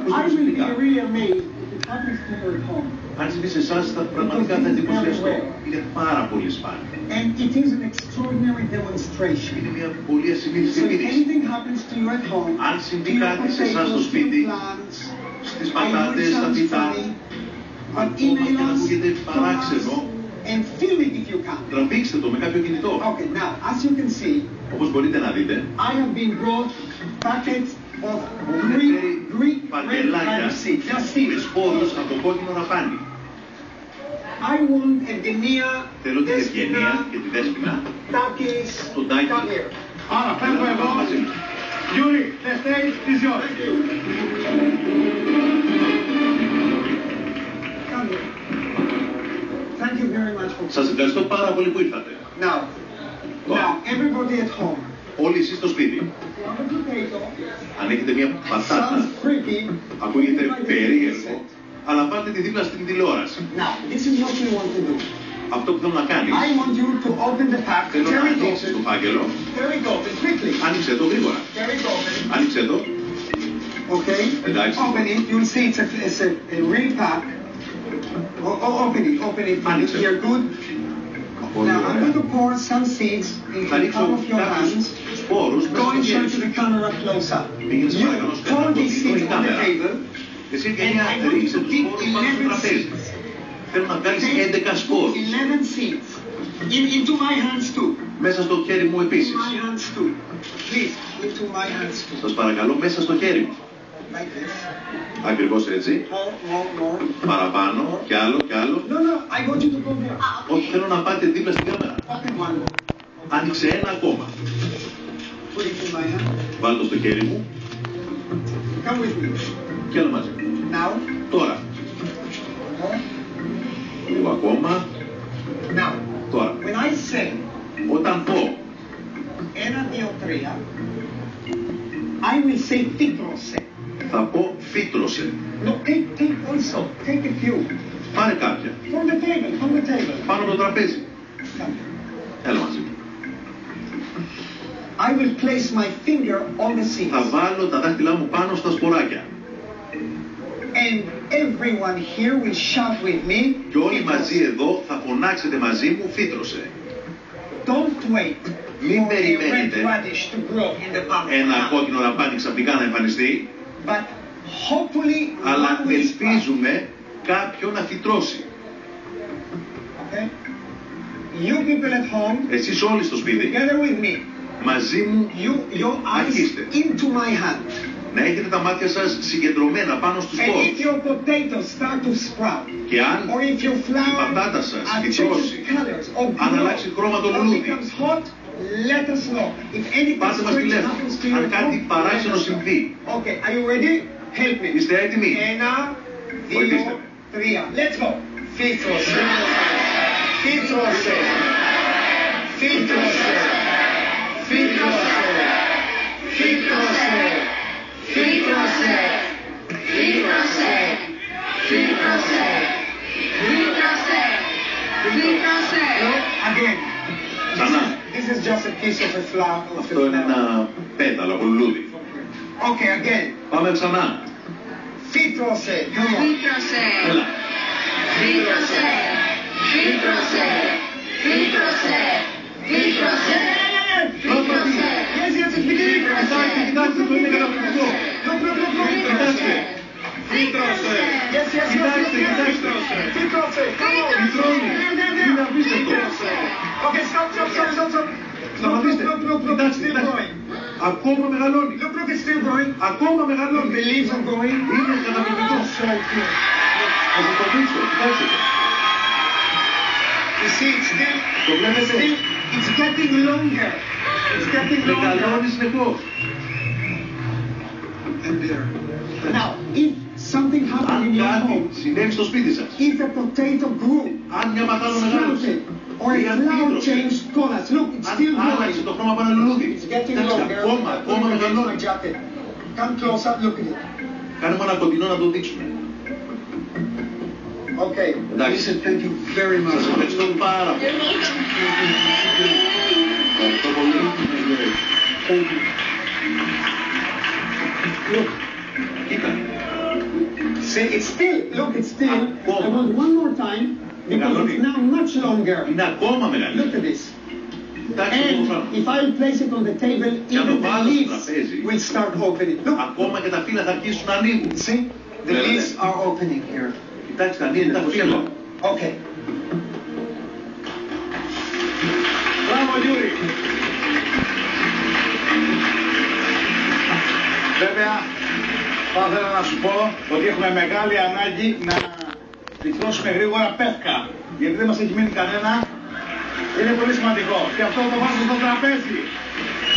I will be really amazed if it happens to you at home. Αν συμβεί σε εσάς, πραγματικά θα εντυπωσιαστώ. Είναι πάρα πολύ σπάνιο. And it is an extraordinary demonstration. Είναι μια πολύ ασυνήθιστη So if επίδειξη. anything happens to you at home, Αν συμβεί κάτι σε εσάς στο σπίτι, στις πατάτες, στα φυτά, ακόμα και να ακούγεται παράξενο, and film it if you can. τραβήξτε το με κάποιο κινητό. Okay, now, as you can see, Όπως μπορείτε να δείτε, I have been brought packets of Greek red seeds. Just see με it. σπόρους από το κόκκινο ραπάνι. I want Evgenia, Θέλω την Ευγενία και τη Δέσποινα, Takis, τον Τάκη. Άρα, φεύγω εγώ. Γιούρι, the stage is yours. Come here. Thank you very much for Σας ευχαριστώ πάρα πολύ που ήρθατε. Now, everybody at home. Όλοι εσείς στο σπίτι, If you have a potato, αν έχετε μια πατάτα, sounds creepy. ακούγεται περίεργο, αλλά πάτε τη δίπλα στην τηλεόραση. Now, this is what you want to do. Αυτό που θέλω να κάνεις, I want you to open the pack. θέλω να Tear it ανοίξεις το open. φάκελο, Tear it open quickly. άνοιξε το γρήγορα. Tear it open. Άνοιξε το, Okay? εντάξει. Open it. You'll see it's a real pack. Open it. Open it. Άνοιξε. You're good. Πολύ Now, I'm ωραία. going to pour some seeds into Θα the ρίξω palm of your κάποιους hands. σπόρους μέσα Go στο and χέρι show to σου. the camera close up. Πήγαινε σε You παρακαλώ στο pour κάτω, these seeds η on the κάμερα. table. Εσύ And Ευγενία, I want you ρίξε to τους pick σπόρους πάνω στο 11 τραπέζι. seeds. Θέλω να βγάλεις 11 σπόρους. 11 seeds. Into my hands too. Μέσα στο χέρι μου επίσης. My hands too. Please, into my hands too. Σας παρακαλώ, μέσα στο χέρι μου. Like this. Ακριβώς έτσι. More. Παραπάνω, κι άλλο, κι άλλο. No, I want you to go there. Όχι, θέλω να πάτε δίπλα στην κάμερα. Open one. Άνοιξε ένα ακόμα. Put it in my hand. Βάλ' το στο χέρι μου Come with me. και άλλο μαζί. Now. Τώρα. Λίγο ακόμα. Now. Τώρα. When I say Όταν πω, 1, 2, 3, I will say fitros. θα πω φύτρωσε. No, take also. Take a few. Πάρε κάποια. From the table. Πάνω από το τραπέζι. Come. Έλα μαζί μου. I will place my finger on the seeds. Θα βάλω τα δάχτυλά μου πάνω στα σποράκια. And everyone here will shout with me. Και όλοι "Fitros." μαζί εδώ θα φωνάξετε μαζί μου φύτρωσε. Don't wait Μην for a red περιμένετε radish to grow in the palm. ένα κόκκινο ραπάνι ξαφνικά να εμφανιστεί, But hopefully αλλά one will sprout. ελπίζουμε κάποιον να φυτρώσει. Okay? You people at home, Εσείς όλοι στο σπίτι, together with me, μαζί μου, your eyes αρχίστε. into my hand. Να έχετε τα μάτια σας συγκεντρωμένα πάνω στους And σπόρους. if your potatoes start to sprout, Και αν or if your η flour πατάτα σας changes φυτρώσει, colors, or αν grows, αλλάξει χρώμα το or λουλούδι, becomes hot, let us know. If anything πάρτε μας strange τηλέφωνο. happens to you Αν at κάτι home, παράξενο let us know. συμβεί, Okay, are you ready? Help me. είστε έτοιμοι? 1, 2, Βοηθήστε με. 3. Let's go. Φύτρωσε. Φύτρωσε. Φύτρωσε. Φύτρωσε. Φύτρωσε. Φύτρωσε. Φύτρωσε. Φύτρωσε. Φύτρωσε. Again. Ξανά. This is just a piece of a flower. Αυτό είναι ένα πέταλο από λουλούδι. Okay, again. Πάμε ξανά. Φύτρωσε. Come on. Φύτρωσε. Έλα. Φύτρωσε. Φύτρωσε. Φύτρωσε. Φύτρωσε. Φύτρωσε. Yes, it's beginning. Κοιτάξτε, κοιτάξτε, το είναι καταπληκτικό. Look. Κοιτάξτε. Φύτρωσε. Yes. Κοιτάξτε. Φύτρωσε. Come on. Φυτρώνει. Είναι απίστευτο. Okay, stop. Σταματήστε. Κοιτάξτε, Still κοιτάξτε. growing. Ακόμα μεγαλώνει. Look, it's still growing. Ακόμα The μεγαλώνει. leaves are growing. Είναι καταπληκτικό. So cute. Θα σας το δείξω. Κοιτάξτε. You see, Το βλέπετε. it's getting longer. It's getting Μεγαλώνει longer. συνεχώς. And there. Now, if something happened Αν in your κάτι home, συνέβη στο σπίτι σας, if a potato grew, αν μια πατάτα μεγάλωσε, sprouted, or ή a αν flower φύτρωσε, changed colors, look, it's still αν άλλαξε growing. το χρώμα από ένα λουλούδι, It's getting εντάξει, longer. ακόμα Put it in my μεγαλώνει. jacket. Come close up, look at it. Κάνουμε ένα κοντινό να το δείξουμε. Okay. Εντάξει. Listen, thank you very much. Σας ευχαριστώ πάρα πολύ. Ευχαριστώ πολύ. Thank you. Look, Κοίτα, See, it's still, look, it's still. I want one more time, because it's now much longer. Είναι ακόμα μεγαλύτερο. Look at this. Εντάξει, And if I place it on the table, even the leaves will start opening. Look. Ακόμα και τα φύλλα θα αρχίσουν να ανοίγουν. See, the leaves are opening here. Κοιτάξτε, ανοίγουν τα φύλλα. Okay. Μπράβο, Γιούρι. Βέβαια, θα ήθελα να σου πω ότι έχουμε μεγάλη ανάγκη να πληθώσουμε γρήγορα πεύκα. Γιατί δεν μας έχει μείνει κανένα. Είναι πολύ σημαντικό. Και αυτό το βάζω στο τραπέζι.